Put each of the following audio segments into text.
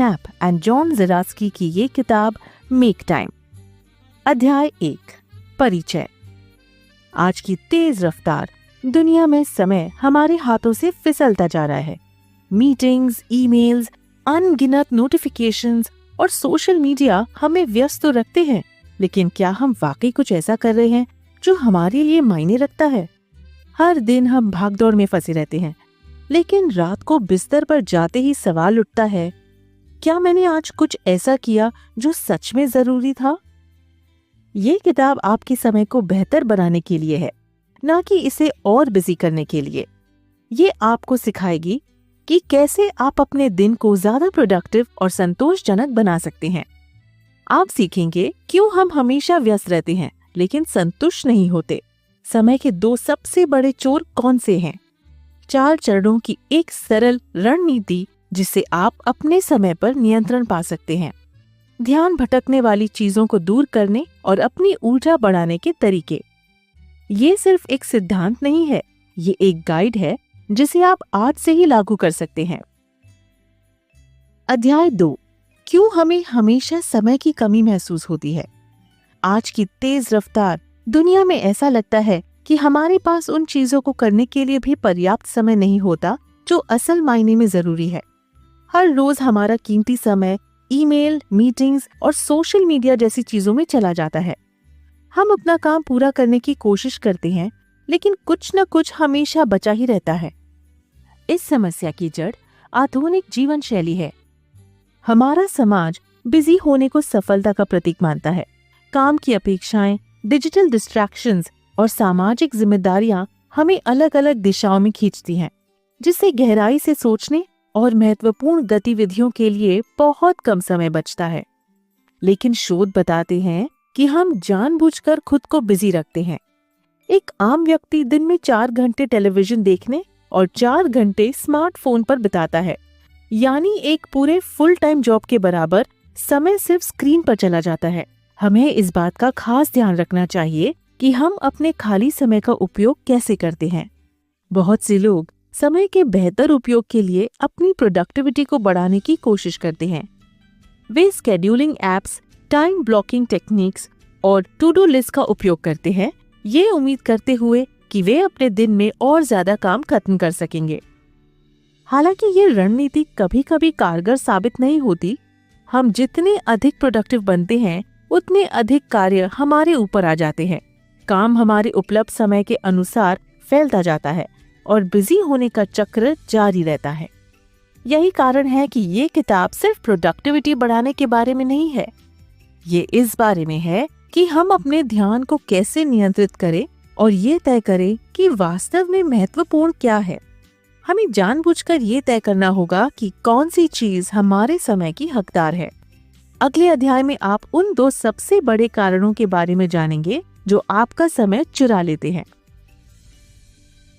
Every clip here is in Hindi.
Knapp एंड जॉन ज़रात्स्की की ये किताब मेक टाइम। अध्याय 1, परिचय। आज की तेज रफ्तार दुनिया में समय हमारे हाथों से फिसलता जा रहा है। मीटिंग्स, ईमेल्स, अनगिनत नोटिफिकेशंस और सोशल मीडिया हमें व्यस्त तो रखते हैं, लेकिन क्या हम वाकई कुछ ऐसा कर रहे हैं जो हमारे लिए मायने रखता है? हर दिन हम भागदौड़ में फंसे रहते हैं, लेकिन रात को बिस्तर पर जाते ही सवाल उठता है, क्या मैंने आज कुछ ऐसा किया जो सच में जरूरी था? ये किताब आपके समय को बेहतर बनाने के लिए है, ना कि इसे और बिजी करने के लिए। ये आपको सिखाएगी कि कैसे आप अपने दिन को ज्यादा प्रोडक्टिव और संतोषजनक बना सकते हैं। आप सीखेंगे क्यों हम हमेशा व्यस्त रहते हैं लेकिन संतुष्ट नहीं होते। समय के 2 सबसे बड़े चोर कौन से हैं? 4 चरणों की एक सरल रणनीति जिससे आप अपने समय पर नियंत्रण पा सकते हैं। ध्यान भटकने वाली चीजों को दूर करने और अपनी ऊर्जा बढ़ाने के तरीके। ये सिर्फ एक सिद्धांत नहीं है, ये एक गाइड है जिसे आप आज से ही लागू कर सकते हैं। अध्याय 2, क्यों हमें हमेशा समय की कमी महसूस होती है। आज की तेज रफ्तार दुनिया में ऐसा लगता है कि हमारे पास उन चीजों को करने के लिए भी पर्याप्त समय नहीं होता जो असल मायने में जरूरी है। हर रोज हमारा कीमती समय ईमेल, मीटिंग्स और सोशल मीडिया जैसी चीजों में चला जाता है। हम अपना काम पूरा करने की कोशिश करते हैं, लेकिन कुछ न कुछ हमेशा बचा ही रहता है। इस समस्या की जड़ आधुनिक जीवन शैली है। हमारा समाज बिजी होने को सफलता का प्रतीक मानता है। काम की अपेक्षाएं, डिजिटल डिस्ट्रैक्शंस और सामाजिक जिम्मेदारियां हमें अलग अलग दिशाओं में खींचती हैं, जिससे गहराई से सोचने और महत्वपूर्ण गतिविधियों के लिए बहुत कम समय बचता है। लेकिन शोध बताते हैं कि हम जानबूझकर खुद को बिजी रखते हैं। एक आम व्यक्ति दिन में 4 घंटे टेलीविजन देखने और 4 घंटे स्मार्टफोन पर बिताता है, यानी एक पूरे फुल टाइम जॉब के बराबर समय सिर्फ स्क्रीन पर चला जाता है। हमें इस बात का खास ध्यान रखना चाहिए कि हम अपने खाली समय का उपयोग कैसे करते हैं। बहुत से लोग समय के बेहतर उपयोग के लिए अपनी प्रोडक्टिविटी को बढ़ाने की कोशिश करते हैं। वे scheduling apps, time blocking techniques और टू डू लिस्ट का उपयोग करते हैं, ये उम्मीद करते हुए कि वे अपने दिन में और ज्यादा काम खत्म कर सकेंगे। हालांकि ये रणनीति कभी कभी कारगर साबित नहीं होती। हम जितने अधिक प्रोडक्टिव बनते हैं, उतने अधिक कार्य हमारे ऊपर आ जाते हैं। काम हमारे उपलब्ध समय के अनुसार फैलता जाता है और बिजी होने का चक्र जारी रहता है। यही कारण है कि ये किताब सिर्फ प्रोडक्टिविटी बढ़ाने के बारे में नहीं है। ये इस बारे में है कि हम अपने ध्यान को कैसे नियंत्रित करें और ये तय करें कि वास्तव में महत्वपूर्ण क्या है। हमें जानबूझकर ये तय करना होगा कि कौन सी चीज हमारे समय की हकदार है। अगले अध्याय में आप उन 2 सबसे बड़े कारणों के बारे में जानेंगे जो आपका समय चुरा लेते हैं।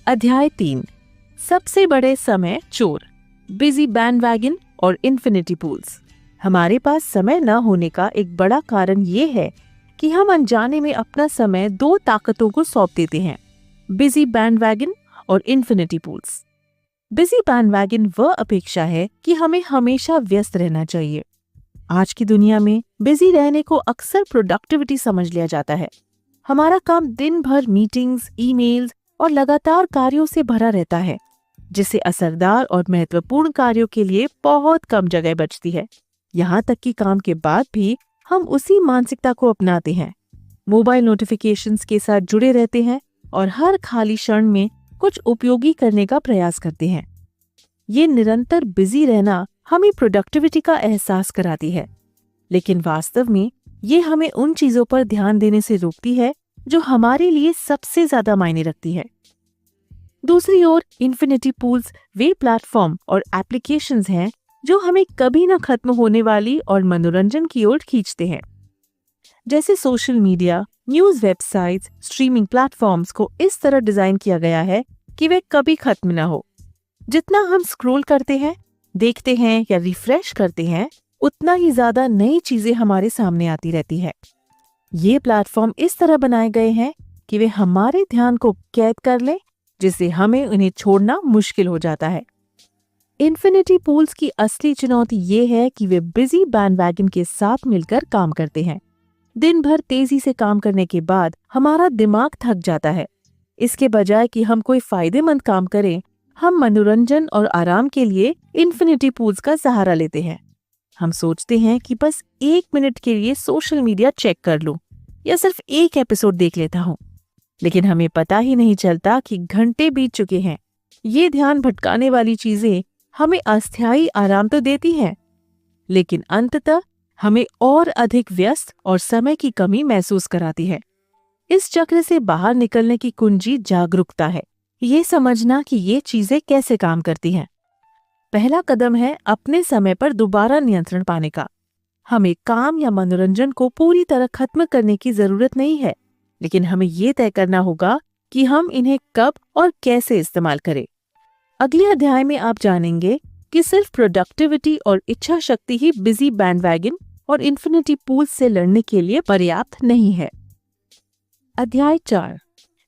अध्याय 3, सबसे बड़े समय चोर, बिजी बैंडवैगन और इन्फिनिटी पूल्स। हमारे पास समय न होने का एक बड़ा कारण ये है कि हम अनजाने में अपना समय 2 ताकतों को सौंप देते हैं, बिजी बैंडवैगन और इन्फिनिटी पूल्स। बिजी बैंडवैगन वह अपेक्षा है कि हमें हमेशा व्यस्त रहना चाहिए। आज की दुनिया में बिजी रहने को अक्सर प्रोडक्टिविटी समझ लिया जाता है। हमारा काम दिन भर मीटिंग्स, ईमेल्स और लगातार कार्यों से भरा रहता है, जिससे असरदार और महत्वपूर्ण कार्यों के लिए बहुत कम जगह बचती है। यहाँ तक कि काम के बाद भी हम उसी मानसिकता को अपनाते हैं। मोबाइल नोटिफिकेशंस के साथ जुड़े रहते हैं और हर खाली क्षण में कुछ उपयोगी करने का प्रयास करते हैं। ये निरंतर बिजी रहना हमें प्रोडक्टिविटी का एहसास कराती है, लेकिन वास्तव में ये हमें उन चीजों पर ध्यान देने से रोकती है जो हमारे लिए सबसे ज्यादा मायने रखती है। दूसरी ओर इन्फिनिटी पूल्स वे प्लेटफॉर्म और एप्लीकेशंस हैं जो हमें कभी न खत्म होने वाली और मनोरंजन की ओर खींचते हैं। जैसे social media, news websites, streaming platforms को इस तरह डिजाइन किया गया है कि वे कभी खत्म न हो। जितना हम स्क्रॉल करते हैं, देखते हैं या रिफ्रेश करते हैं, उतना ही ज्यादा नई चीजें हमारे सामने आती रहती है। ये प्लेटफॉर्म इस तरह बनाए गए हैं कि वे हमारे ध्यान को कैद कर लें, जिससे हमें उन्हें छोड़ना मुश्किल हो जाता है। इन्फिनिटी पूल्स की असली चुनौती ये है कि वे बिजी बैंडवैगन के साथ मिलकर काम करते हैं। दिन भर तेजी से काम करने के बाद हमारा दिमाग थक जाता है। इसके बजाय कि हम कोई फायदेमंद काम करें, हम मनोरंजन और आराम के लिए इन्फिनिटी पूल्स का सहारा लेते हैं। हम सोचते हैं कि बस 1 मिनट के लिए सोशल मीडिया चेक कर लूं या सिर्फ एक एपिसोड देख लेता हूं, लेकिन हमें पता ही नहीं चलता कि घंटे बीत चुके हैं। ये ध्यान भटकाने वाली चीजें हमें अस्थायी आराम तो देती हैं, लेकिन अंततः हमें और अधिक व्यस्त और समय की कमी महसूस कराती है। इस चक्र से बाहर निकलने की कुंजी जागरूकता है, ये समझना कि ये चीजें कैसे काम करती हैं। पहला कदम है अपने समय पर दोबारा नियंत्रण पाने का। हमें काम या मनोरंजन को पूरी तरह खत्म करने की जरूरत नहीं है, लेकिन हमें ये तय करना होगा कि हम इन्हें कब और कैसे इस्तेमाल करें। अगले अध्याय में आप जानेंगे कि सिर्फ प्रोडक्टिविटी और इच्छा शक्ति ही बिजी बैंडवैगन और इन्फिनिटी पूल्स से लड़ने के लिए पर्याप्त नहीं है। अध्याय 4,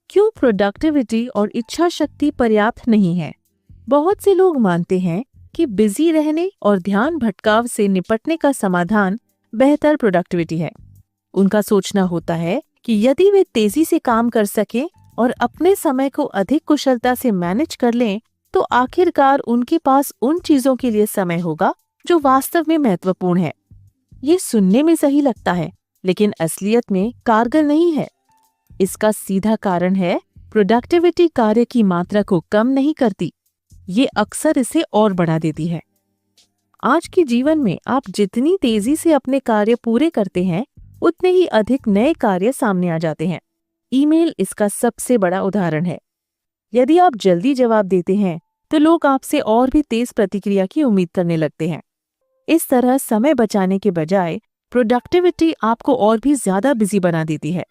क्यों प्रोडक्टिविटी और इच्छा शक्ति पर्याप्त नहीं है। बहुत से लोग मानते हैं कि बिजी रहने और ध्यान भटकाव से निपटने का समाधान बेहतर प्रोडक्टिविटी है। उनका सोचना होता है कि यदि वे तेजी से काम कर सकें और अपने समय को अधिक कुशलता से मैनेज कर लें, तो आखिरकार उनके पास उन चीजों के लिए समय होगा जो वास्तव में महत्वपूर्ण है। ये सुनने में सही लगता है, लेकिन असलियत में कारगर नहीं है। इसका सीधा कारण है प्रोडक्टिविटी कार्य की मात्रा को कम नहीं करती, ये अक्सर इसे और बढ़ा देती है। आज के जीवन में आप जितनी तेजी से अपने कार्य पूरे करते हैं, उतने ही अधिक नए कार्य सामने आ जाते हैं। ईमेल इसका सबसे बड़ा उदाहरण है। यदि आप जल्दी जवाब देते हैं, तो लोग आपसे और भी तेज प्रतिक्रिया की उम्मीद करने लगते हैं। इस तरह समय बचाने के बजाय प्रोडक्टिविटी आपको और भी ज्यादा बिजी बना देती है।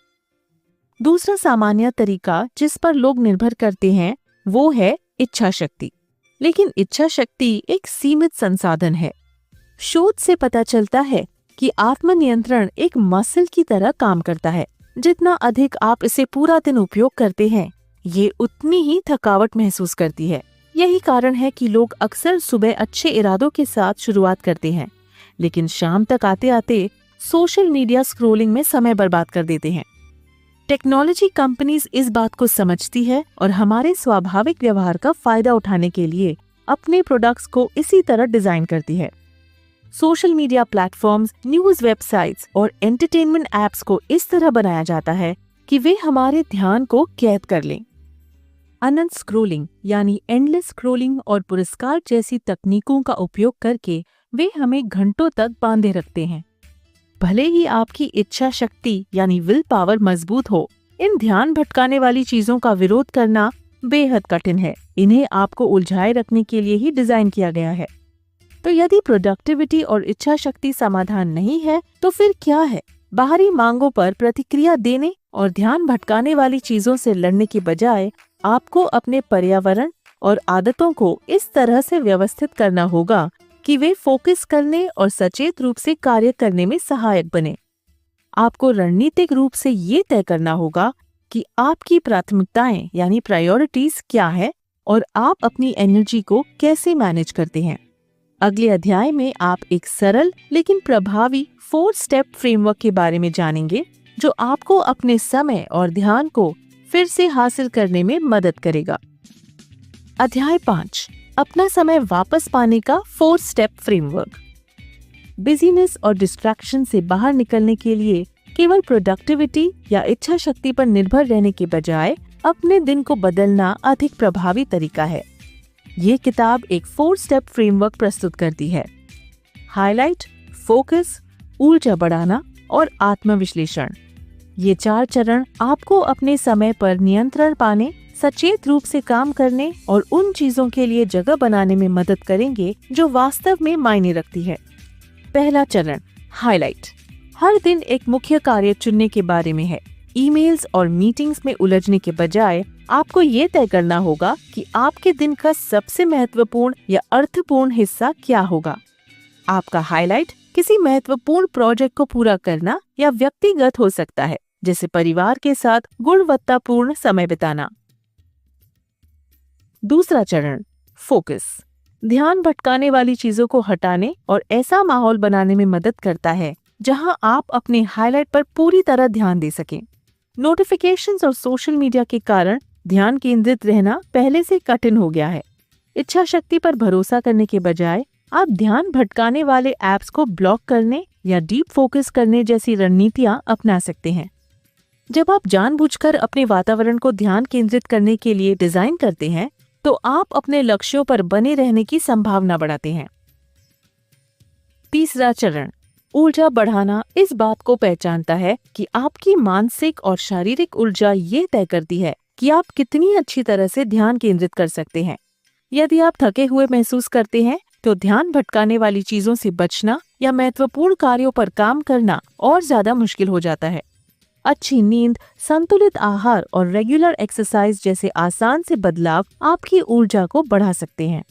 दूसरा सामान्य तरीका जिस पर लोग निर्भर करते हैं वो है इच्छा शक्ति। लेकिन इच्छा शक्ति एक सीमित संसाधन है। शोध से पता चलता है कि आत्मनियंत्रण एक मसल की तरह काम करता है। जितना अधिक आप इसे पूरा दिन उपयोग करते हैं, ये उतनी ही थकावट महसूस करती है। यही कारण है कि लोग अक्सर सुबह अच्छे इरादों के साथ शुरुआत करते हैं, लेकिन शाम तक आते आते सोशल मीडिया स्क्रॉलिंग में समय बर्बाद कर देते हैं। टेक्नोलॉजी कंपनीज इस बात को समझती है और हमारे स्वाभाविक व्यवहार का फायदा उठाने के लिए अपने प्रोडक्ट्स को इसी तरह डिजाइन करती है। Social media platforms, news websites और एंटरटेनमेंट एप्स को इस तरह बनाया जाता है कि वे हमारे ध्यान को कैद कर लें। अनंत स्क्रॉलिंग यानी एंडलेस स्क्रॉलिंग और पुरस्कार जैसी तकनीकों का उपयोग करके वे हमें घंटों तक बांधे रखते हैं। भले ही आपकी इच्छा शक्ति यानी विल पावर मजबूत हो, इन ध्यान भटकाने वाली चीजों का विरोध करना बेहद कठिन है। इन्हें आपको उलझाए रखने के लिए ही डिजाइन किया गया है। तो यदि प्रोडक्टिविटी और इच्छा शक्ति समाधान नहीं है, तो फिर क्या है? बाहरी मांगों पर प्रतिक्रिया देने और ध्यान भटकाने वाली चीजों से लड़ने के बजाय आपको अपने पर्यावरण और आदतों को इस तरह से व्यवस्थित करना होगा कि वे फोकस करने और सचेत रूप से कार्य करने में सहायक बने। आपको रणनीतिक रूप से ये तय करना होगा कि आपकी प्राथमिकताएं यानी प्रायोरिटीज क्या है और आप अपनी एनर्जी को कैसे मैनेज करते हैं। अगले अध्याय में आप एक सरल लेकिन प्रभावी 4 स्टेप फ्रेमवर्क के बारे में जानेंगे, जो आपको अपने समय और ध्यान को फिर से हासिल करने में मदद करेगा। अध्याय 5, अपना समय वापस पाने का 4 स्टेप फ्रेमवर्क। बिजीनेस और डिस्ट्रैक्शन से बाहर निकलने के लिए केवल प्रोडक्टिविटी या इच्छा शक्ति पर निर्भर रहने के बजाय अपने दिन को बदलना अधिक प्रभावी तरीका है। ये किताब एक 4 स्टेप फ्रेमवर्क प्रस्तुत करती है। हाईलाइट, फोकस, ऊर्जा बढ़ाना और आत्मविश्लेषण। ये 4 चरण आपको अपने समय पर नियंत्रण पाने, सचेत रूप से काम करने और उन चीजों के लिए जगह बनाने में मदद करेंगे जो वास्तव में मायने रखती है। पहला चरण, हाईलाइट। हर दिन एक मुख्य कार्य चुनने के बारे में है। ईमेल्स और मीटिंग्स में उलझने के बजाय आपको ये तय करना होगा कि आपके दिन का सबसे महत्वपूर्ण या अर्थपूर्ण हिस्सा क्या होगा। आपका हाईलाइट किसी महत्वपूर्ण प्रोजेक्ट को पूरा करना या व्यक्तिगत हो सकता है, जैसे परिवार के साथ गुणवत्तापूर्ण समय बिताना। दूसरा चरण, फोकस। ध्यान भटकाने वाली चीजों को हटाने और ऐसा माहौल बनाने में मदद करता है जहां आप अपने हाइलाइट पर पूरी तरह ध्यान दे सकें। नोटिफिकेशंस और सोशल मीडिया के कारण ध्यान केंद्रित रहना पहले से कठिन हो गया है। इच्छा शक्ति पर भरोसा करने के बजाय आप ध्यान भटकाने वाले ऐप्स को ब्लॉक करने या डीप फोकस करने जैसी रणनीतियां अपना सकते हैं। जब आप जानबूझकर अपने वातावरण को ध्यान केंद्रित करने के लिए डिजाइन करते हैं, तो आप अपने लक्ष्यों पर बने रहने की संभावना बढ़ाते हैं। तीसरा चरण, ऊर्जा बढ़ाना, इस बात को पहचानता है कि आपकी मानसिक और शारीरिक ऊर्जा ये तय करती है कि आप कितनी अच्छी तरह से ध्यान केंद्रित कर सकते हैं। यदि आप थके हुए महसूस करते हैं, तो ध्यान भटकाने वाली चीजों से बचना या महत्वपूर्ण कार्यों पर काम करना और ज्यादा मुश्किल हो जाता है। अच्छी नींद, संतुलित आहार और रेगुलर एक्सरसाइज जैसे आसान से बदलाव आपकी ऊर्जा को बढ़ा सकते हैं।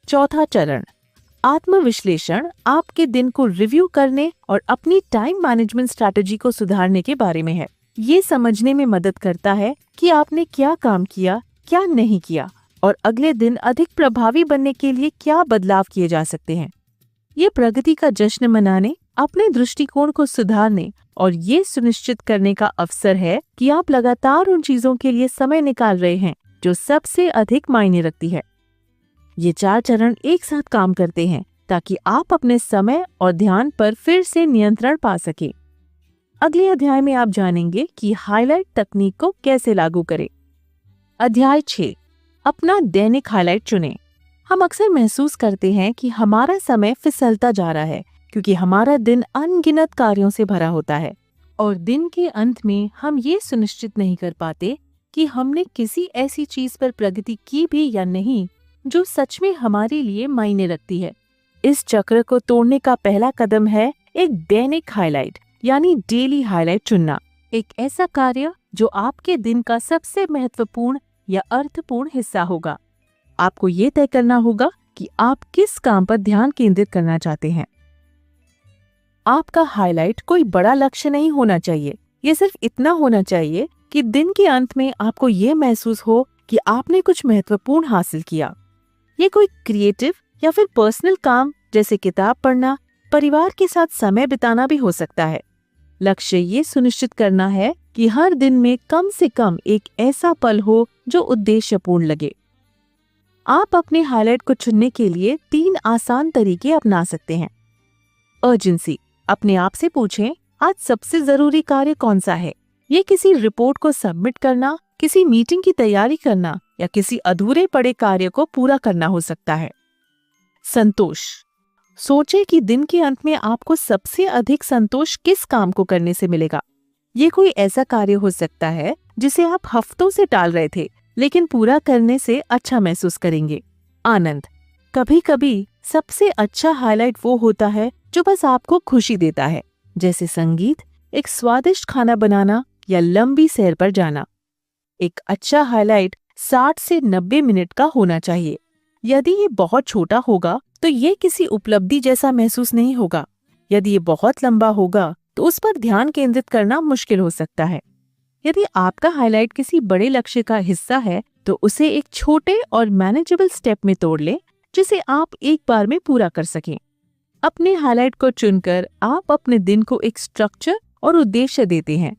चौथा चरण, आत्मविश्लेषण, आपके दिन को रिव्यू करने और अपनी टाइम मैनेजमेंट स्ट्रैटेजी को सुधारने के बारे में है। ये समझने में मदद करता है कि आपने क्या काम किया, क्या नहीं किया और अगले दिन अधिक प्रभावी बनने के लिए क्या बदलाव किए जा सकते हैं। ये प्रगति का जश्न मनाने, अपने दृष्टिकोण को सुधारने और ये सुनिश्चित करने का अवसर है कि आप लगातार उन चीजों के लिए समय निकाल रहे हैं जो सबसे अधिक मायने रखती है। ये 4 चरण एक साथ काम करते हैं ताकि आप अपने समय और ध्यान पर फिर से नियंत्रण पा सकें। अगले अध्याय में आप जानेंगे कि हाइलाइट तकनीक को कैसे लागू करें। अध्याय 6, अपना दैनिक हाइलाइट चुनें। हम अक्सर महसूस करते हैं कि हमारा समय फिसलता जा रहा है क्योंकि हमारा दिन अनगिनत कार्यों से भरा होता है और दिन के अंत में हम ये सुनिश्चित नहीं कर पाते कि हमने किसी ऐसी चीज पर प्रगति की भी या नहीं जो सच में हमारे लिए मायने रखती है। इस चक्र को तोड़ने का पहला कदम है एक दैनिक हाइलाइट यानी डेली हाइलाइट चुनना। एक ऐसा कार्य जो आपके दिन का सबसे महत्वपूर्ण या अर्थपूर्ण हिस्सा होगा। आपको ये तय करना होगा कि आप किस काम पर ध्यान केंद्रित करना चाहते हैं। आपका हाइलाइट कोई बड़ा लक्ष्य नहीं होना चाहिए। ये सिर्फ इतना होना चाहिए कि दिन के अंत में आपको ये महसूस हो कि आपने कुछ महत्वपूर्ण हासिल किया। ये कोई क्रिएटिव या फिर पर्सनल काम जैसे किताब पढ़ना, परिवार के साथ समय बिताना भी हो सकता है। लक्ष्य ये सुनिश्चित करना है कि हर दिन में कम से कम एक ऐसा पल हो जो उद्देश्यपूर्ण लगे। आप अपने हाइलाइट को चुनने के लिए 3 आसान तरीके अपना सकते हैं। अर्जेंसी, अपने आप से पूछें, आज सबसे जरूरी कार्य कौन सा है? ये किसी रिपोर्ट को सबमिट करना, किसी मीटिंग की तैयारी करना या किसी अधूरे पड़े कार्य को पूरा करना हो सकता है। संतोष, सोचें कि दिन के अंत में आपको सबसे अधिक संतोष किस काम को करने से मिलेगा। ये कोई ऐसा कार्य हो सकता है जिसे आप हफ्तों से टाल रहे थे लेकिन पूरा करने से अच्छा महसूस करेंगे। आनंद, कभी कभी सबसे अच्छा हाइलाइट वो होता है जो बस आपको खुशी देता है, जैसे संगीत, एक स्वादिष्ट खाना बनाना या लंबी सैर पर जाना। एक अच्छा हाइलाइट 60 से 90 मिनट का होना चाहिए। यदि ये बहुत छोटा होगा तो ये किसी उपलब्धि जैसा महसूस नहीं होगा। यदि ये बहुत लंबा होगा तो उस पर ध्यान केंद्रित करना मुश्किल हो सकता है। यदि आपका हाइलाइट किसी बड़े लक्ष्य का हिस्सा है तो उसे एक छोटे और मैनेजेबल स्टेप में तोड़ लें जिसे आप एक बार में पूरा कर सकें। अपने हाइलाइट को चुनकर आप अपने दिन को एक स्ट्रक्चर और उद्देश्य देते हैं।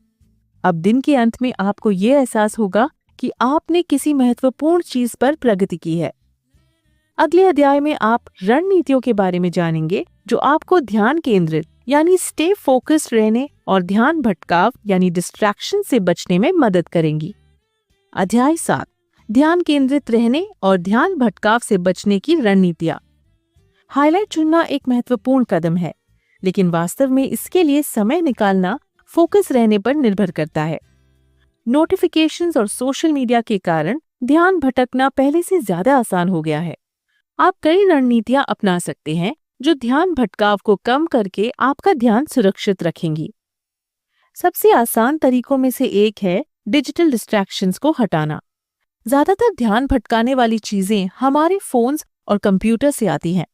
अब दिन के अंत में आपको ये एहसास होगा कि आपने किसी महत्वपूर्ण चीज पर प्रगति की है। अगले अध्याय में आप रणनीतियों के बारे में जानेंगे जो आपको ध्यान केंद्रित यानी स्टे फोकस्ड रहने और ध्यान भटकाव यानी डिस्ट्रैक्शन से बचने में मदद करेंगी। अध्याय 7, ध्यान केंद्रित रहने और ध्यान भटकाव से बचने की रणनीतियां। हाइलाइट चुनना एक महत्वपूर्ण कदम है, लेकिन वास्तव में इसके लिए समय निकालना फोकस रहने पर निर्भर करता है। नोटिफिकेशंस और सोशल मीडिया के कारण ध्यान भटकना पहले से ज्यादा आसान हो गया है। आप कई रणनीतियां अपना सकते हैं जो ध्यान भटकाव को कम करके आपका ध्यान सुरक्षित रखेंगी। सबसे आसान तरीकों में से एक है डिजिटल डिस्ट्रैक्शंस को हटाना। ज्यादातर ध्यान भटकाने वाली चीजें हमारे फोन्स और कंप्यूटर से आती हैं,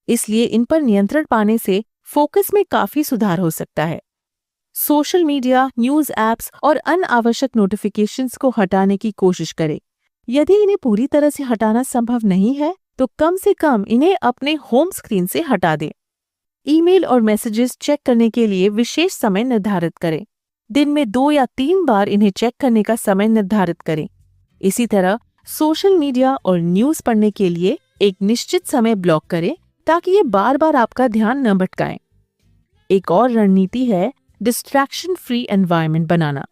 इसलिए इन पर नियंत्रण पाने से फोकस में काफी सुधार हो सकता है। सोशल मीडिया, न्यूज ऐप्स और अनावश्यक नोटिफिकेशंस को हटाने की कोशिश करें। यदि इन्हें पूरी तरह से हटाना संभव नहीं है तो कम से कम इन्हें अपने होम स्क्रीन से हटा दें। ईमेल और मैसेजेस चेक करने के लिए विशेष समय निर्धारित करें। दिन में 2 या 3 बार इन्हें चेक करने का समय निर्धारित करें। इसी तरह सोशल मीडिया और न्यूज़ पढ़ने के लिए एक निश्चित समय ब्लॉक करें ताकि ये बार बार आपका ध्यान न भटकाएं। एक और रणनीति है डिस्ट्रैक्शन फ्री एनवायरनमेंट बनाना।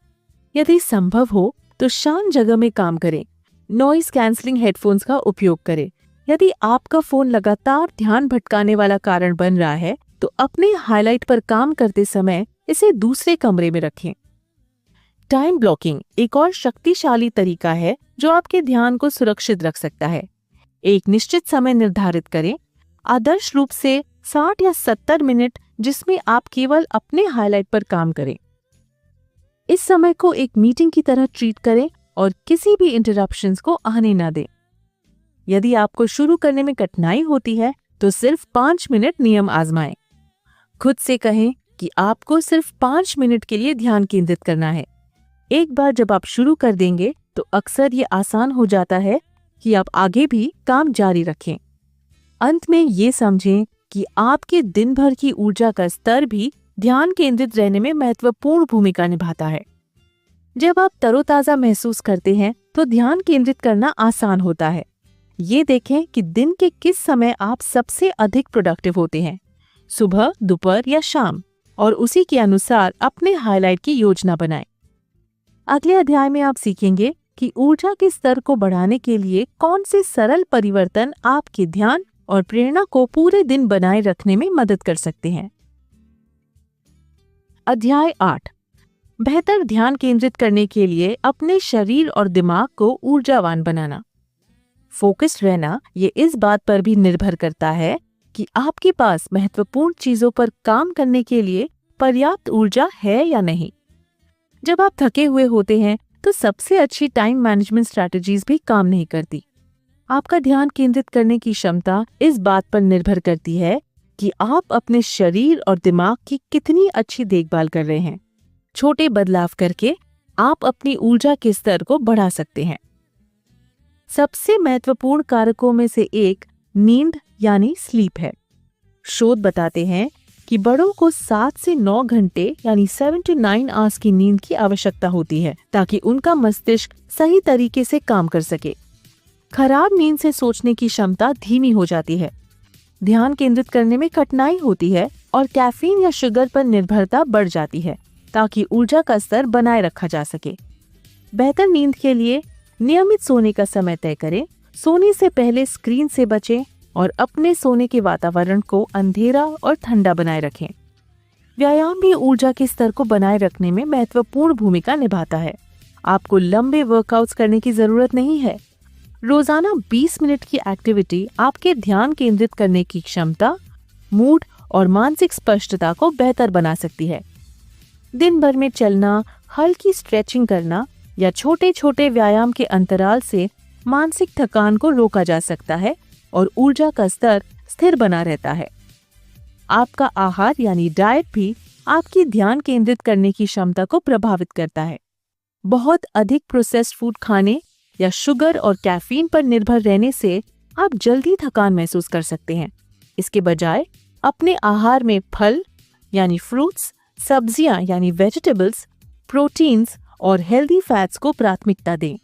यदि संभव हो तो शांत जगह में काम करें। नॉइज कैंसलिंग हेडफोन्स का उपयोग करें। यदि आपका फोन लगातार ध्यान भटकाने वाला कारण बन रहा है तो अपने हाइलाइट पर काम करते समय इसे दूसरे कमरे में रखें। टाइम ब्लॉकिंग एक और शक्तिशाली तरीका है जो आपके ध्यान को सुरक्षित रख सकता है। एक निश्चित समय निर्धारित करें, आदर्श रूप से 60 या 70 मिनट, जिसमें आप केवल अपने हाइलाइट पर काम करें। इस समय को एक मीटिंग की तरह ट्रीट करें और किसी भी इंटरप्शंस को आने न दें। यदि आपको शुरू करने में कठिनाई होती है तो सिर्फ 5 मिनट नियम आजमाएं। खुद से कहें कि आपको सिर्फ 5 मिनट के लिए ध्यान केंद्रित करना है। एक बार जब आप शुरू कर देंगे तो अक्सर ये आसान हो जाता है कि आप आगे भी काम जारी रखें। अंत में ये समझें कि आपके दिन भर की ऊर्जा का स्तर भी ध्यान केंद्रित रहने में महत्वपूर्ण भूमिका निभाता है। जब आप तरोताजा महसूस करते हैं तो ध्यान केंद्रित करना आसान होता है। ये देखें कि दिन के किस समय आप सबसे अधिक प्रोडक्टिव होते हैं, सुबह, दोपहर या शाम, और उसी के अनुसार अपने हाइलाइट की योजना बनाएं। अगले अध्याय में आप सीखेंगे कि ऊर्जा के स्तर को बढ़ाने के लिए कौन से सरल परिवर्तन आपके ध्यान और प्रेरणा को पूरे दिन बनाए रखने में मदद कर सकते हैं। अध्याय 8, बेहतर ध्यान केंद्रित करने के लिए अपने शरीर और दिमाग को ऊर्जावान बनाना। फोकस्ड रहना ये इस बात पर भी निर्भर करता है कि आपके पास महत्वपूर्ण चीजों पर काम करने के लिए पर्याप्त ऊर्जा है या नहीं। जब आप थके हुए होते हैं तो सबसे अच्छी टाइम मैनेजमेंट स्ट्रैटेजीज भी काम नहीं करती। आपका ध्यान केंद्रित करने की क्षमता इस बात पर निर्भर करती है कि आप अपने शरीर और दिमाग की कितनी अच्छी देखभाल कर रहे हैं। छोटे बदलाव करके आप अपनी ऊर्जा के स्तर को बढ़ा सकते हैं। सबसे महत्वपूर्ण कारकों में से एक नींद यानी स्लीप है। शोध बताते हैं कि बड़ों को 7 से 9 घंटे यानी 7 to 9 आवर्स की नींद की आवश्यकता होती है ताकि उनका मस्तिष्क सही तरीके से काम कर सके। खराब नींद से सोचने की क्षमता धीमी हो जाती है, ध्यान केंद्रित करने में कठिनाई होती है और कैफीन या शुगर पर निर्भरता बढ़ जाती है ताकि ऊर्जा का स्तर बनाए रखा जा सके। बेहतर नींद के लिए नियमित सोने का समय तय करें। सोने से पहले स्क्रीन से बचें और अपने सोने के वातावरण को अंधेरा और ठंडा बनाए रखें। व्यायाम भी ऊर्जा के स्तर को बनाए रखने में महत्वपूर्ण भूमिका निभाता है। आपको लंबे वर्कआउट्स करने की जरूरत नहीं है। रोजाना 20 मिनट की एक्टिविटी आपके ध्यान केंद्रित करने की क्षमता, मूड और मानसिक स्पष्टता को बेहतर बना सकती है। दिन भर में चलना, हल्की स्ट्रेचिंग करना या छोटे छोटे व्यायाम के अंतराल से मानसिक थकान को रोका जा सकता है और ऊर्जा का स्तर स्थिर बना रहता है। आपका आहार यानी डाइट भी आपकी ध्यान केंद्रित करने की क्षमता को प्रभावित करता है। बहुत अधिक प्रोसेस्ड फूड खाने या शुगर और कैफीन पर निर्भर रहने से आप जल्दी थकान महसूस कर सकते हैं। इसके बजाय अपने आहार में फल यानी फ्रूट्स, सब्जियां यानी वेजिटेबल्स, प्रोटीन्स और हेल्दी फैट्स को प्राथमिकता दें।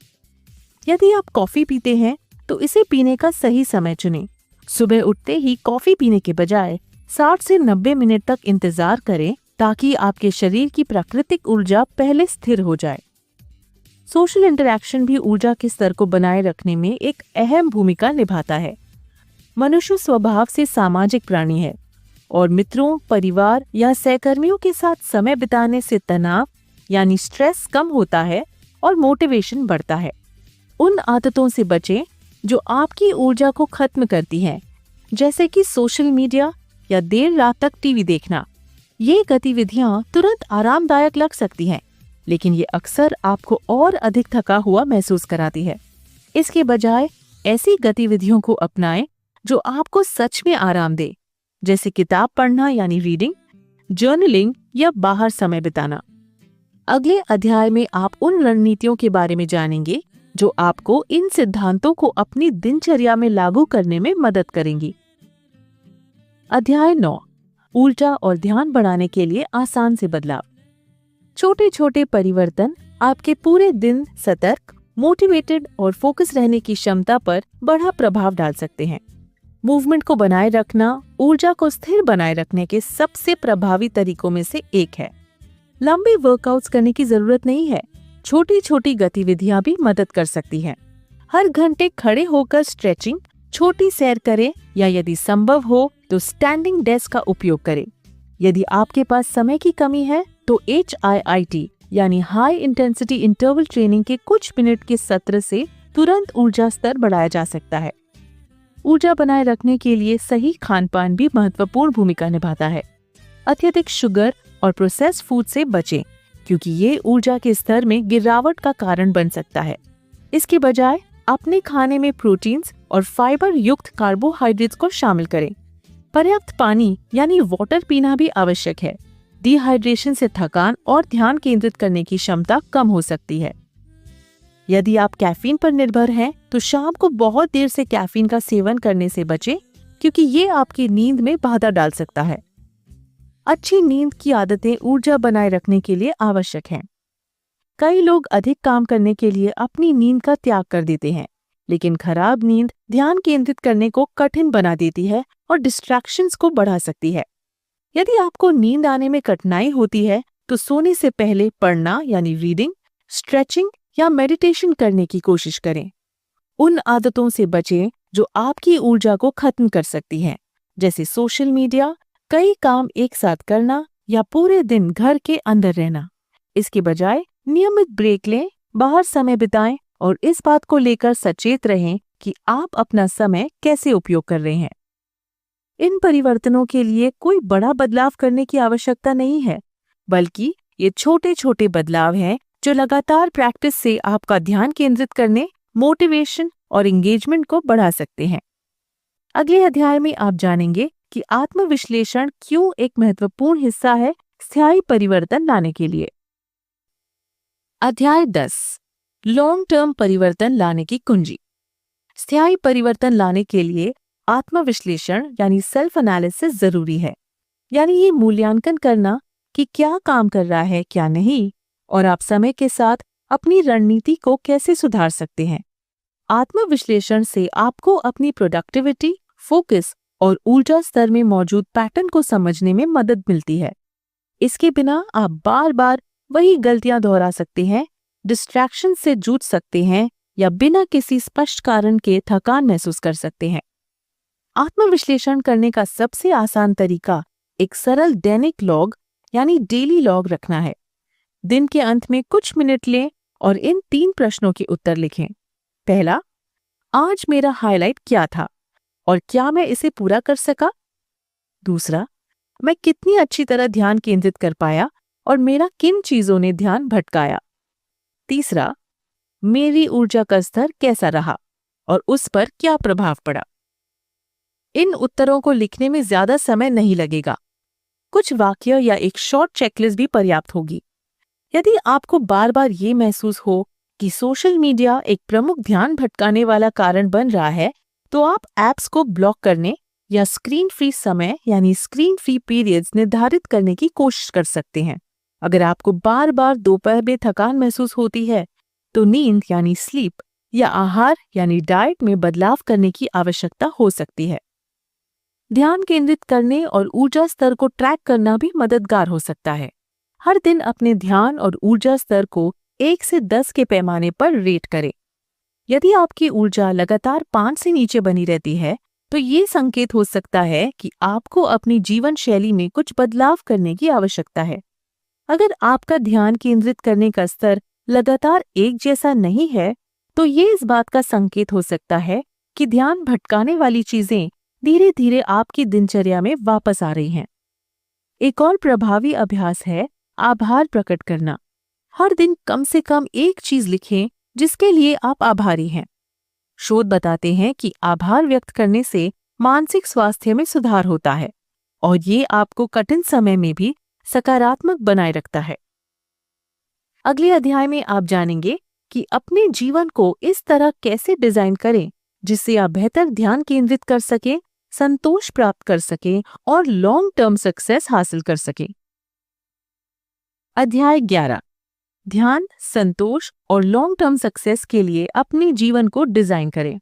यदि आप कॉफी पीते हैं तो इसे पीने का सही समय चुनें। सुबह उठते ही कॉफी पीने के बजाय 60 से 90 मिनट तक इंतजार करें ताकि आपके शरीर की प्राकृतिक ऊर्जा पहले स्थिर हो जाए। सोशल इंटरैक्शन भी ऊर्जा के स्तर को बनाए रखने में एक अहम भूमिका निभाता है। मनुष्य स्वभाव से सामाजिक प्राणी है और मित्रों, परिवार या सहकर्मियों के साथ समय बिताने से तनाव यानी स्ट्रेस कम होता है और मोटिवेशन बढ़ता है। उन आदतों से बचें जो आपकी ऊर्जा को खत्म करती हैं, जैसे कि सोशल मीडिया या देर रात तक टीवी देखना। ये गतिविधियां तुरंत आरामदायक लग सकती हैं, लेकिन ये अक्सर आपको और अधिक थका हुआ महसूस कराती है। इसके बजाय ऐसी गतिविधियों को अपनाएं जो आपको सच में आराम दे, जैसे किताब पढ़ना यानी रीडिंग, जर्नलिंग या बाहर समय बिताना। अगले अध्याय में आप उन रणनीतियों के बारे में जानेंगे जो आपको इन सिद्धांतों को अपनी दिनचर्या में लागू करने में मदद करेंगी। अध्याय 9, ऊर्जा और ध्यान बढ़ाने के लिए आसान से बदलाव। छोटे छोटे परिवर्तन आपके पूरे दिन सतर्क, मोटिवेटेड और फोकस रहने की क्षमता पर बड़ा प्रभाव डाल सकते हैं। मूवमेंट को बनाए रखना ऊर्जा को स्थिर बनाए रखने के सबसे प्रभावी तरीकों में से एक है। लंबे वर्कआउट्स करने की जरूरत नहीं है, छोटी छोटी गतिविधियां भी मदद कर सकती हैं। हर घंटे खड़े होकर स्ट्रेचिंग, छोटी सैर करें या यदि संभव हो तो स्टैंडिंग डेस्क का उपयोग करें। यदि आपके पास समय की कमी है तो HIIT यानी हाई इंटेंसिटी इंटरवल ट्रेनिंग के कुछ मिनट के सत्र से तुरंत ऊर्जा स्तर बढ़ाया जा सकता है। ऊर्जा बनाए रखने के लिए सही खान-पान भी महत्वपूर्ण भूमिका निभाता है। अत्यधिक शुगर और प्रोसेस्ड फूड से बचें, क्योंकि ये ऊर्जा के स्तर में गिरावट का कारण बन सकता है। इसके बजाय अपने खाने में प्रोटीन्स और फाइबर युक्त कार्बोहाइड्रेट्स को शामिल करें। पर्याप्त पानी यानी वाटर पीना भी आवश्यक है। डिहाइड्रेशन से थकान और ध्यान केंद्रित करने की क्षमता कम हो सकती है। यदि आप कैफीन पर निर्भर हैं, तो शाम को बहुत देर से कैफीन का सेवन करने से बचें, क्योंकि ये आपकी नींद में बाधा डाल सकता है। अच्छी नींद की आदतें ऊर्जा बनाए रखने के लिए आवश्यक हैं। कई लोग अधिक काम करने के लिए अपनी नींद का त्याग कर देते हैं, लेकिन खराब नींद ध्यान केंद्रित करने को कठिन बना देती है और डिस्ट्रैक्शंस को बढ़ा सकती है। यदि आपको नींद आने में कठिनाई होती है, तो सोने से पहले पढ़ना यानी रीडिंग, स्ट्रेचिंग या मेडिटेशन करने की कोशिश करें। उन आदतों से बचें जो आपकी ऊर्जा को खत्म कर सकती हैं, जैसे सोशल मीडिया, कई काम एक साथ करना या पूरे दिन घर के अंदर रहना। इसके बजाय नियमित ब्रेक लें, बाहर समय बिताएं और इस बात को लेकर सचेत रहें कि आप अपना समय कैसे उपयोग कर रहे हैं। इन परिवर्तनों के लिए कोई बड़ा बदलाव करने की आवश्यकता नहीं है, बल्कि ये छोटे छोटे बदलाव हैं जो लगातार प्रैक्टिस से आपका ध्यान केंद्रित करने, मोटिवेशन और एंगेजमेंट को बढ़ा सकते हैं। अगले अध्याय में आप जानेंगे कि आत्मविश्लेषण क्यों एक महत्वपूर्ण हिस्सा है स्थायी परिवर्तन लाने के लिए। अध्याय 10, लॉन्ग टर्म परिवर्तन लाने की कुंजी। स्थायी परिवर्तन लाने के लिए आत्मविश्लेषण यानी सेल्फ एनालिसिस जरूरी है। यानी ये मूल्यांकन करना कि क्या काम कर रहा है, क्या नहीं, और आप समय के साथ अपनी रणनीति को कैसे सुधार सकते हैं। आत्मविश्लेषण से आपको अपनी प्रोडक्टिविटी, फोकस और ऊर्जा स्तर में मौजूद पैटर्न को समझने में मदद मिलती है। इसके बिना आप बार बार वही गलतियां दोहरा सकते हैं, डिस्ट्रैक्शन से जूझ सकते हैं या बिना किसी स्पष्ट कारण के थकान महसूस कर सकते हैं। आत्मविश्लेषण करने का सबसे आसान तरीका एक सरल दैनिक लॉग यानी डेली लॉग रखना है। दिन के अंत में कुछ मिनट लें और इन 3 प्रश्नों के उत्तर लिखें। पहला, आज मेरा हाइलाइट क्या था और क्या मैं इसे पूरा कर सका? दूसरा, मैं कितनी अच्छी तरह ध्यान केंद्रित कर पाया और मेरा किन चीजों ने ध्यान भटकाया? तीसरा, मेरी ऊर्जा का स्तर कैसा रहा और उस पर क्या प्रभाव पड़ा? इन उत्तरों को लिखने में ज्यादा समय नहीं लगेगा। कुछ वाक्य या एक शॉर्ट चेकलिस्ट भी पर्याप्त होगी। यदि आपको बार बार ये महसूस हो कि सोशल मीडिया एक प्रमुख ध्यान भटकाने वाला कारण बन रहा है, तो आप ऐप्स को ब्लॉक करने या स्क्रीन फ्री समय यानी स्क्रीन फ्री पीरियड्स निर्धारित करने की कोशिश कर सकते हैं। अगर आपको बार बार दोपहर में थकान महसूस होती है, तो नींद यानी स्लीप या आहार यानी डाइट में बदलाव करने की आवश्यकता हो सकती है। ध्यान केंद्रित करने और ऊर्जा स्तर को ट्रैक करना भी मददगार हो सकता है। हर दिन अपने ध्यान और ऊर्जा स्तर को 1 से 10 के पैमाने पर रेट करें। यदि आपकी ऊर्जा लगातार 5 से नीचे बनी रहती है, तो ये संकेत हो सकता है कि आपको अपनी जीवन शैली में कुछ बदलाव करने की आवश्यकता है। अगर आपका ध्यान केंद्रित करने का स्तर लगातार एक जैसा नहीं है, तो ये इस बात का संकेत हो सकता है कि ध्यान भटकाने वाली चीजें धीरे धीरे आपकी दिनचर्या में वापस आ रही हैं। एक और प्रभावी अभ्यास है आभार प्रकट करना। हर दिन कम से कम एक चीज लिखें जिसके लिए आप आभारी हैं। शोध बताते हैं कि आभार व्यक्त करने से मानसिक स्वास्थ्य में सुधार होता है और ये आपको कठिन समय में भी सकारात्मक बनाए रखता है। अगले अध्याय में आप जानेंगे कि अपने जीवन को इस तरह कैसे डिजाइन करें जिससे आप बेहतर ध्यान केंद्रित कर सकें, संतोष प्राप्त कर सकें और लॉन्ग टर्म सक्सेस हासिल कर सकें। अध्याय 11, ध्यान, संतोष और लॉन्ग टर्म सक्सेस के लिए अपने जीवन को डिजाइन करें।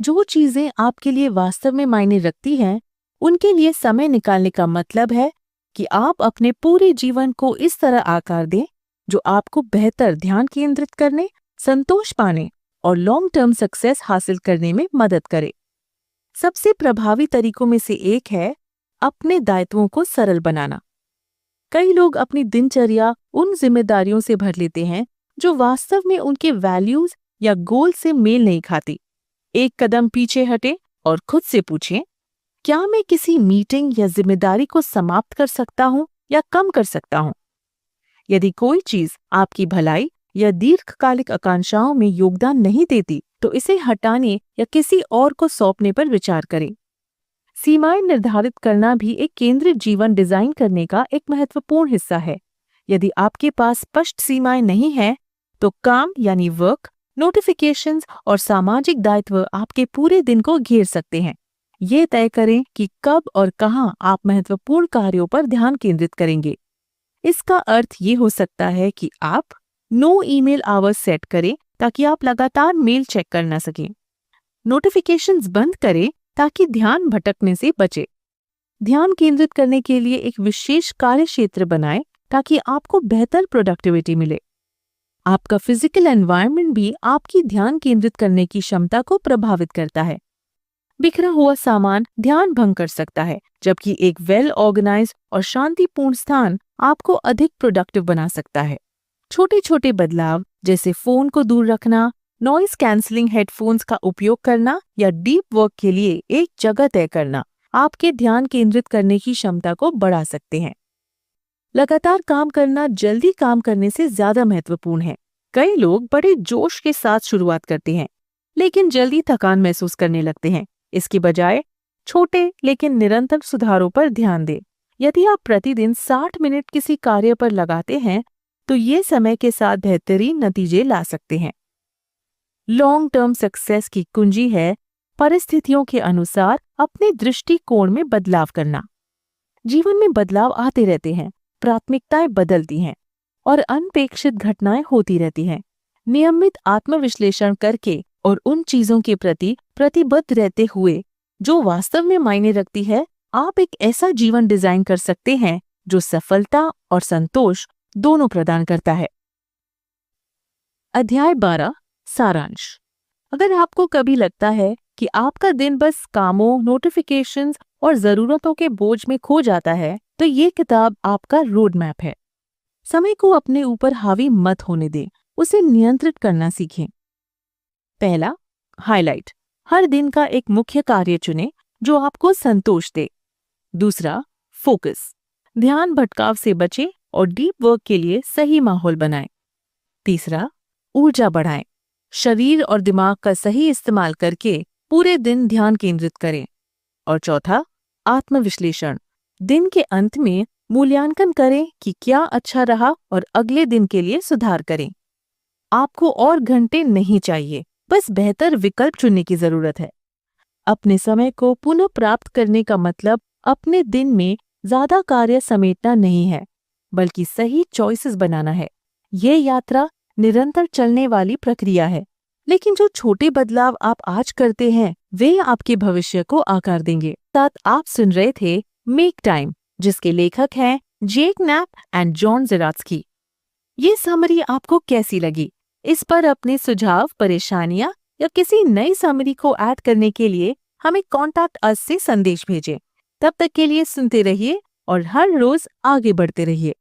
जो चीजें आपके लिए वास्तव में मायने रखती हैं, उनके लिए समय निकालने का मतलब है कि आप अपने पूरे जीवन को इस तरह आकार दें जो आपको बेहतर ध्यान केंद्रित करने, संतोष पाने और लॉन्ग टर्म सक्सेस हासिल करने में मदद करे। सबसे प्रभावी तरीकों में से एक है अपने दायित्वों को सरल बनाना। कई लोग अपनी दिनचर्या उन जिम्मेदारियों से भर लेते हैं जो वास्तव में उनके वैल्यूज या गोल से मेल नहीं खाती। एक कदम पीछे हटें और खुद से पूछें, क्या मैं किसी मीटिंग या जिम्मेदारी को समाप्त कर सकता हूं या कम कर सकता हूं? यदि कोई चीज आपकी भलाई या दीर्घकालिक आकांक्षाओं में योगदान नहीं देती, तो इसे हटाने या किसी और को सौंपने पर विचार करें। सीमाएं निर्धारित करना भी एक केंद्रित जीवन डिजाइन करने का एक महत्वपूर्ण हिस्सा है। यदि आपके पास स्पष्ट सीमाएं नहीं हैं, तो काम यानी वर्क, नोटिफिकेशंस और सामाजिक दायित्व आपके पूरे दिन को घेर सकते हैं। ये तय करें कि कब और कहां आप महत्वपूर्ण कार्यों पर ध्यान केंद्रित करेंगे। इसका अर्थ ये हो सकता है कि आप नो ईमेल आवर्स सेट करें ताकि आप लगातार मेल चेक कर ना सकें। नोटिफिकेशंस बंद करें ताकि ध्यान भटकने से बचे। ध्यान केंद्रित करने के लिए एक विशेष कार्य क्षेत्र बनाएं ताकि आपको बेहतर प्रोडक्टिविटी मिले। आपका फिजिकल एनवायरनमेंट भी आपकी ध्यान केंद्रित करने की क्षमता को प्रभावित करता है। बिखरा हुआ सामान ध्यान भंग कर सकता है, जबकि एक वेल ऑर्गेनाइज्ड और शांतिपूर्ण स्थान आपको अधिक प्रोडक्टिव बना सकता है। छोटे छोटे बदलाव जैसे फोन को दूर रखना, नॉइज कैंसलिंग हेडफोन्स का उपयोग करना या डीप वर्क के लिए एक जगह तय करना आपके ध्यान केंद्रित करने की क्षमता को बढ़ा सकते हैं। लगातार काम करना जल्दी काम करने से ज्यादा महत्वपूर्ण है। कई लोग बड़े जोश के साथ शुरुआत करते हैं, लेकिन जल्दी थकान महसूस करने लगते हैं। इसके बजाय छोटे लेकिन निरंतर सुधारों पर ध्यान दें। यदि आप प्रतिदिन 60 मिनट किसी कार्य पर लगाते हैं, तो ये समय के साथ बेहतरीन नतीजे ला सकते हैं। लॉन्ग टर्म सक्सेस की कुंजी है परिस्थितियों के अनुसार अपने दृष्टिकोण में बदलाव करना। जीवन में बदलाव आते रहते हैं, प्राथमिकताएं बदलती हैं और अनपेक्षित घटनाएं होती रहती हैं। नियमित आत्मविश्लेषण करके और उन चीजों के प्रति प्रतिबद्ध रहते हुए जो वास्तव में मायने रखती है, आप एक ऐसा जीवन डिजाइन कर सकते हैं जो सफलता और संतोष दोनों प्रदान करता है। अध्याय 12, सारांश। अगर आपको कभी लगता है कि आपका दिन बस कामों, नोटिफिकेशंस और जरूरतों के बोझ में खो जाता है, तो ये किताब आपका रोड मैप है। समय को अपने ऊपर हावी मत होने दें, उसे नियंत्रित करना सीखें। पहला, हाईलाइट। हर दिन का एक मुख्य कार्य चुनें जो आपको संतोष दे। दूसरा, फोकस। ध्यान भटकाव से बचें और डीप वर्क के लिए सही माहौल बनाएं। तीसरा, ऊर्जा बढ़ाएं। शरीर और दिमाग का सही इस्तेमाल करके पूरे दिन ध्यान केंद्रित करें। और चौथा, आत्मविश्लेषण। दिन के अंत में मूल्यांकन करें कि क्या अच्छा रहा और अगले दिन के लिए सुधार करें। आपको और घंटे नहीं चाहिए, बस बेहतर विकल्प चुनने की जरूरत है। अपने समय को पुनः प्राप्त करने का मतलब अपने दिन में ज्यादा कार्य समेटना नहीं है, बल्कि सही चॉइसेस बनाना है। ये यात्रा निरंतर चलने वाली प्रक्रिया है, लेकिन जो छोटे बदलाव आप आज करते हैं वे आपके भविष्य को आकार देंगे। साथ आप सुन रहे थे मेक टाइम, जिसके लेखक हैं जेक नैप एंड जॉन ज़ेरात्स्की। ये समरी आपको कैसी लगी? इस पर अपने सुझाव, परेशानियां या किसी नई समरी को ऐड करने के लिए हमें कॉन्टैक्ट अस से संदेश भेजें। तब तक के लिए सुनते रहिए और हर रोज आगे बढ़ते रहिए।